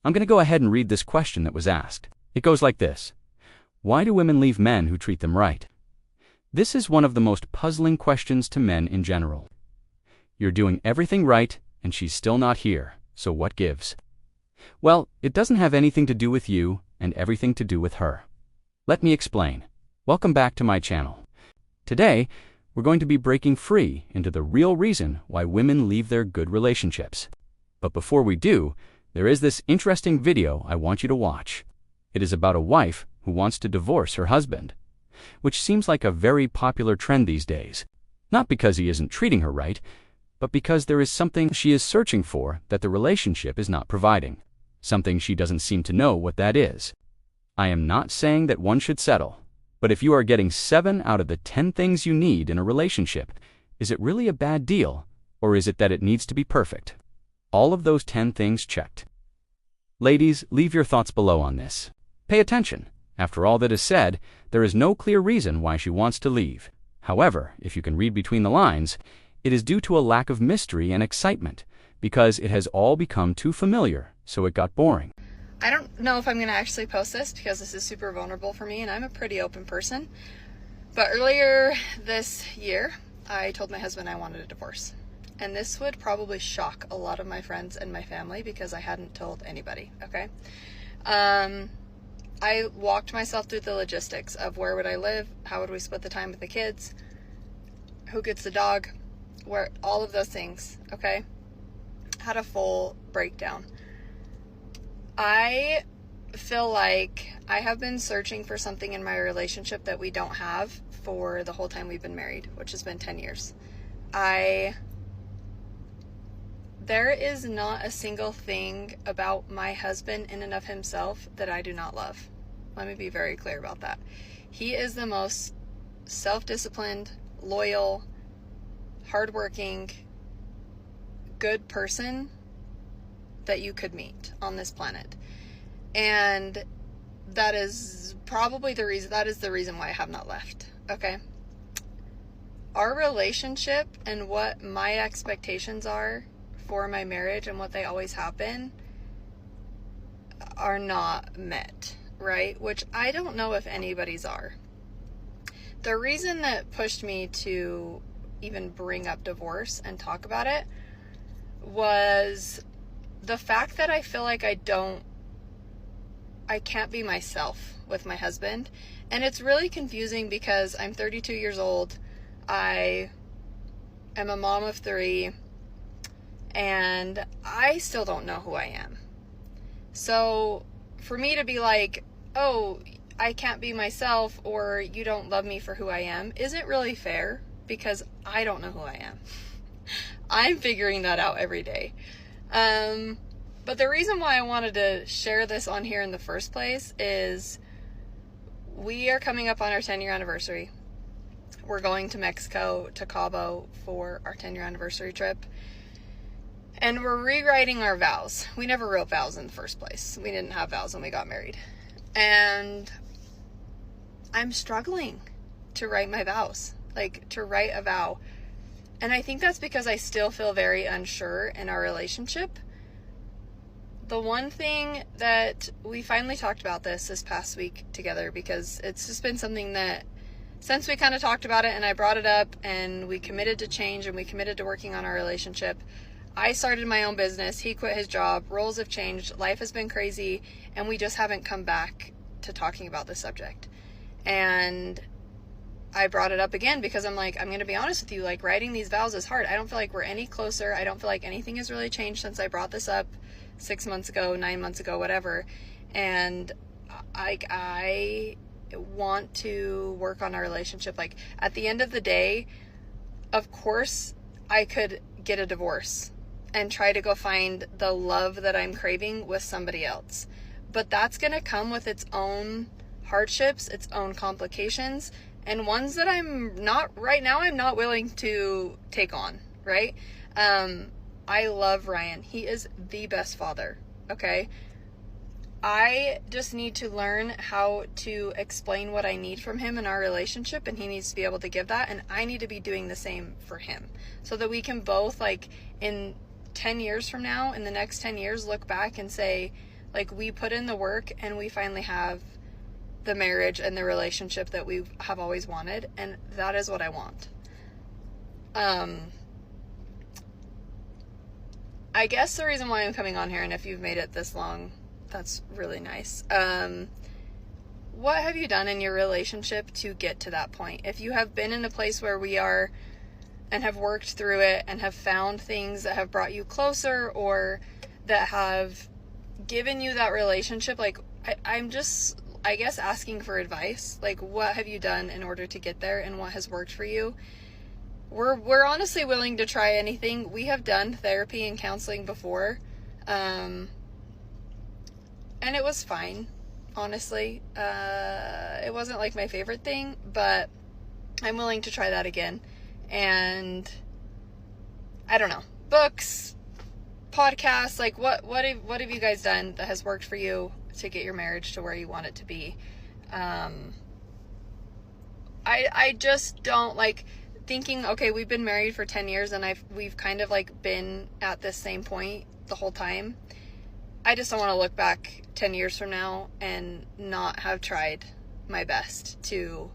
I'm going to go ahead and read this question that was asked. It goes like this. Why do women leave men who treat them right? This is one of the most puzzling questions to men in general. You're doing everything right, and she's still not here, so what gives? Well, it doesn't have anything to do with you and everything to do with her. Let me explain. Welcome back to my channel. Today, we're going to be breaking free into the real reason why women leave their good relationships. But before we do, there is this interesting video I want you to watch. It is about a wife who wants to divorce her husband, which seems like a very popular trend these days. Not because he isn't treating her right, but because there is something she is searching for that the relationship is not providing. Something she doesn't seem to know what that is. I am not saying that one should settle, but if you are getting 7 out of the 10 things you need in a relationship, is it really a bad deal, or is it that it needs to be perfect? All of those 10 things checked. Ladies, leave your thoughts below on this. Pay attention. After all that is said, there is no clear reason why she wants to leave. However, if you can read between the lines, it is due to a lack of mystery and excitement, because it has all become too familiar, so it got boring. I don't know if I'm going to actually post this because this is super vulnerable for me and I'm a pretty open person. But earlier this year, I told my husband I wanted a divorce. And this would probably shock a lot of my friends and my family because I hadn't told anybody, okay? I walked myself through the logistics of where would I live, how would we split the time with the kids, who gets the dog, where all of those things, okay? Had a full breakdown. I feel like I have been searching for something in my relationship that we don't have for the whole time we've been married, which has been 10 years. There is not a single thing about my husband in and of himself that I do not love. Let me be very clear about that. He is the most self-disciplined, loyal, hardworking, good person that you could meet on this planet. And that is probably the reason why I have not left. Okay? Our relationship and what my expectations are for my marriage and what they always have been are not met, right? Which I don't know if anybody's are. The reason that pushed me to even bring up divorce and talk about it was the fact that I feel like I can't be myself with my husband. And it's really confusing because I'm 32 years old. I am a mom of 3. And I still don't know who I am. So for me to be like, oh, I can't be myself or you don't love me for who I am isn't really fair because I don't know who I am. I'm figuring that out every day. But the reason why I wanted to share this on here in the first place is we are coming up on our 10-year anniversary. We're going to Mexico, to Cabo for our 10-year anniversary trip. And we're rewriting our vows. We never wrote vows in the first place. We didn't have vows when we got married. And I'm struggling to write my vows, like to write a vow. And I think that's because I still feel very unsure in our relationship. The one thing that we finally talked about this past week together, because it's just been something that since we kind of talked about it and I brought it up and we committed to change and we committed to working on our relationship. I started my own business. He quit his job. Roles have changed. Life has been crazy. And we just haven't come back to talking about this subject. And I brought it up again because I'm like, I'm going to be honest with you, like writing these vows is hard. I don't feel like we're any closer. I don't feel like anything has really changed since I brought this up 6 months ago, 9 months ago, whatever. And I want to work on our relationship. Like at the end of the day, of course I could get a divorce and try to go find the love that I'm craving with somebody else. But that's going to come with its own hardships, its own complications, and ones that I'm not willing to take on, right? I love Ryan. He is the best father, okay? I just need to learn how to explain what I need from him in our relationship, and he needs to be able to give that, and I need to be doing the same for him so that we can both, like, in 10 years from now, in the next 10 years, look back and say, Like, we put in the work and we finally have the marriage and the relationship that we have always wanted, and that is what I want. I guess the reason why I'm coming on here, and if you've made it this long, that's really nice. What have you done in your relationship to get to that point? If you have been in a place where we are and have worked through it and have found things that have brought you closer or that have given you that relationship, like, I'm just, I guess, asking for advice. Like, what have you done in order to get there, and what has worked for you? We're honestly willing to try anything. We have done therapy and counseling before, and it was fine, honestly. It wasn't like my favorite thing, but I'm willing to try that again. And I don't know, books, podcasts, like what have you guys done that has worked for you to get your marriage to where you want it to be? I just don't like thinking, okay, we've been married for 10 years and we've kind of like been at this same point the whole time. I just don't want to look back 10 years from now and not have tried my best to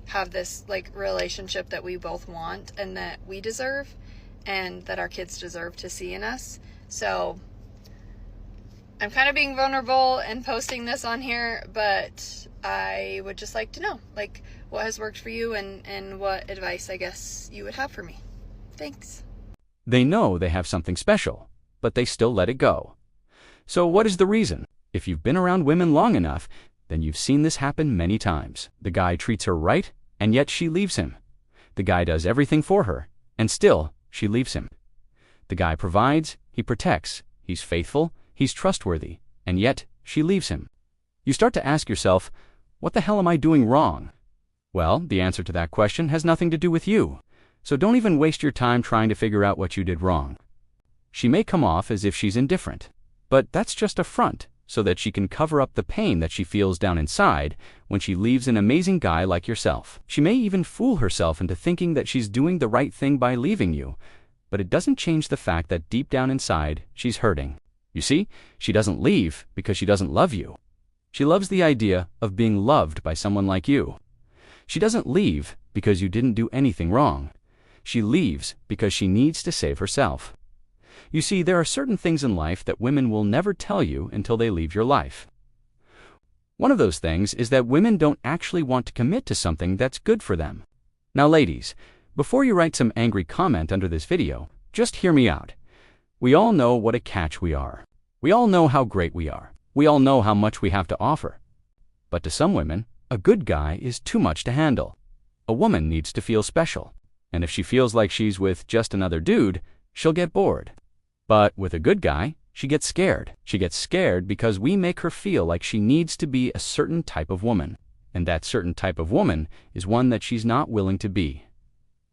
have this like relationship that we both want and that we deserve and that our kids deserve to see in us. So I'm kind of being vulnerable and posting this on here, but I would just like to know, like, what has worked for you and what advice, I guess, you would have for me. Thanks. They know they have something special, but they still let it go. So what is the reason? If you've been around women long enough, then you've seen this happen many times. The guy treats her right, and yet she leaves him. The guy does everything for her, and still she leaves him. The guy provides, he protects, he's faithful, he's trustworthy, and yet she leaves him. You start to ask yourself, what the hell am I doing wrong? Well, the answer to that question has nothing to do with you, so don't even waste your time trying to figure out what you did wrong. She may come off as if she's indifferent, but that's just a front so that she can cover up the pain that she feels down inside when she leaves an amazing guy like yourself. She may even fool herself into thinking that she's doing the right thing by leaving you, but it doesn't change the fact that deep down inside, she's hurting. You see, she doesn't leave because she doesn't love you. She loves the idea of being loved by someone like you. She doesn't leave because you didn't do anything wrong. She leaves because she needs to save herself. You see, there are certain things in life that women will never tell you until they leave your life. One of those things is that women don't actually want to commit to something that's good for them. Now, ladies, before you write some angry comment under this video, just hear me out. We all know what a catch we are. We all know how great we are. We all know how much we have to offer. But to some women, a good guy is too much to handle. A woman needs to feel special. And if she feels like she's with just another dude, she'll get bored. But with a good guy, she gets scared. She gets scared because we make her feel like she needs to be a certain type of woman. And that certain type of woman is one that she's not willing to be.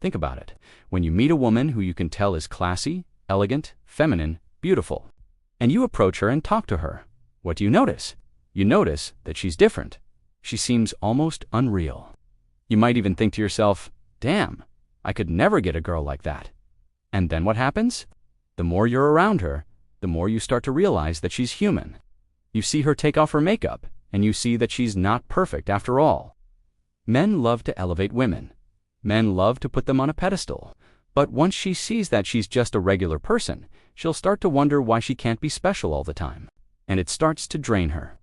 Think about it. When you meet a woman who you can tell is classy, elegant, feminine, beautiful, and you approach her and talk to her, what do you notice? You notice that she's different. She seems almost unreal. You might even think to yourself, damn, I could never get a girl like that. And then what happens? The more you're around her, the more you start to realize that she's human. You see her take off her makeup, and you see that she's not perfect after all. Men love to elevate women. Men love to put them on a pedestal. But once she sees that she's just a regular person, she'll start to wonder why she can't be special all the time. And it starts to drain her.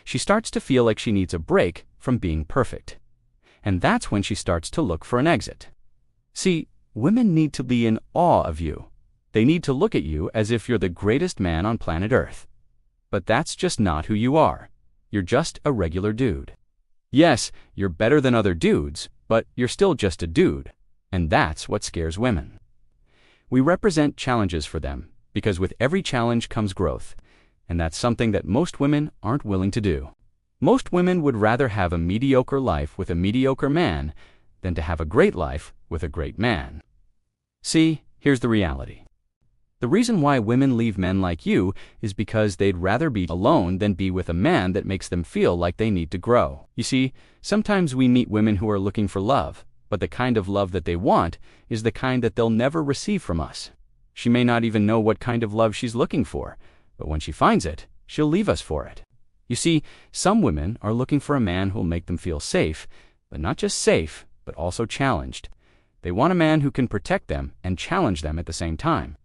She starts to feel like she needs a break from being perfect. And that's when she starts to look for an exit. See, women need to be in awe of you. They need to look at you as if you're the greatest man on planet Earth. But that's just not who you are. You're just a regular dude. Yes, you're better than other dudes, but you're still just a dude. And that's what scares women. We represent challenges for them, because with every challenge comes growth. And that's something that most women aren't willing to do. Most women would rather have a mediocre life with a mediocre man than to have a great life with a great man. See, here's the reality. The reason why women leave men like you is because they'd rather be alone than be with a man that makes them feel like they need to grow. You see, sometimes we meet women who are looking for love, but the kind of love that they want is the kind that they'll never receive from us. She may not even know what kind of love she's looking for, but when she finds it, she'll leave us for it. You see, some women are looking for a man who'll make them feel safe, but not just safe, but also challenged. They want a man who can protect them and challenge them at the same time.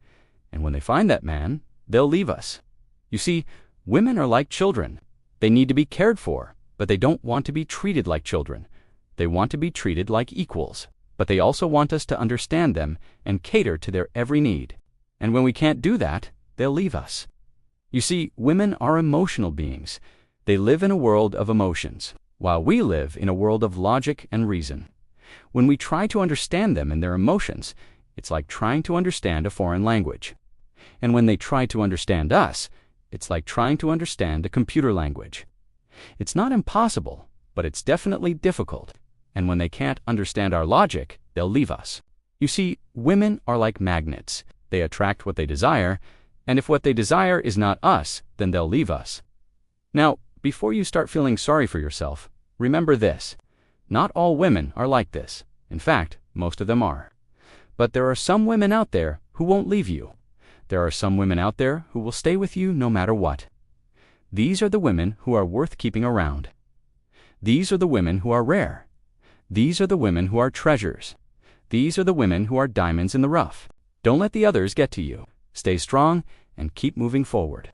And when they find that man, they'll leave us. You see, women are like children. They need to be cared for, but they don't want to be treated like children. They want to be treated like equals, but they also want us to understand them and cater to their every need. And when we can't do that, they'll leave us. You see, women are emotional beings. They live in a world of emotions, while we live in a world of logic and reason. When we try to understand them and their emotions, it's like trying to understand a foreign language. And when they try to understand us, it's like trying to understand a computer language. It's not impossible, but it's definitely difficult. And when they can't understand our logic, they'll leave us. You see, women are like magnets. They attract what they desire, and if what they desire is not us, then they'll leave us. Now, before you start feeling sorry for yourself, remember this. Not all women are like this. In fact, most of them are. But there are some women out there who won't leave you. There are some women out there who will stay with you no matter what. These are the women who are worth keeping around. These are the women who are rare. These are the women who are treasures. These are the women who are diamonds in the rough. Don't let the others get to you. Stay strong and keep moving forward.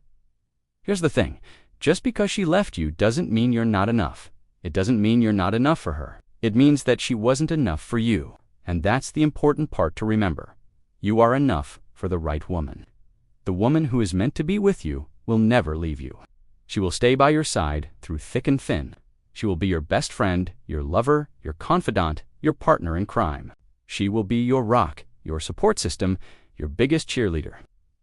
Here's the thing. Just because she left you doesn't mean you're not enough. It doesn't mean you're not enough for her. It means that she wasn't enough for you. And that's the important part to remember. You are enough for the right woman. The woman who is meant to be with you will never leave you. She will stay by your side through thick and thin. She will be your best friend, your lover, your confidant, your partner in crime. She will be your rock, your support system, your biggest cheerleader.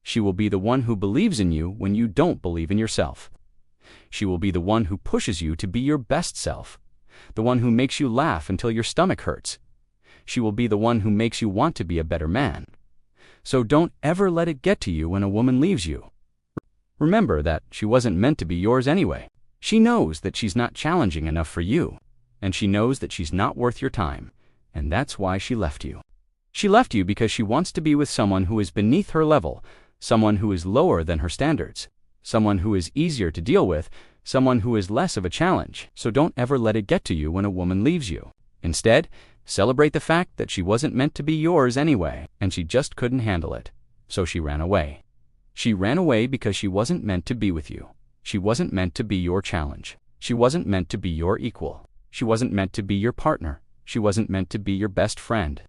She will be the one who believes in you when you don't believe in yourself. She will be the one who pushes you to be your best self, the one who makes you laugh until your stomach hurts. She will be the one who makes you want to be a better man. So don't ever let it get to you when a woman leaves you. Remember that she wasn't meant to be yours anyway. She knows that she's not challenging enough for you, and she knows that she's not worth your time, and that's why she left you. She left you because she wants to be with someone who is beneath her level, someone who is lower than her standards, someone who is easier to deal with, someone who is less of a challenge. So don't ever let it get to you when a woman leaves you. Instead, celebrate the fact that she wasn't meant to be yours anyway, and she just couldn't handle it. So she ran away. She ran away because she wasn't meant to be with you. She wasn't meant to be your challenge. She wasn't meant to be your equal. She wasn't meant to be your partner. She wasn't meant to be your best friend.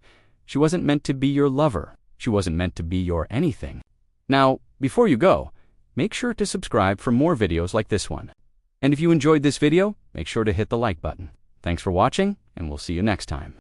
She wasn't meant to be your lover. She wasn't meant to be your anything. Now, before you go, make sure to subscribe for more videos like this one. And if you enjoyed this video, make sure to hit the like button. Thanks for watching, and we'll see you next time.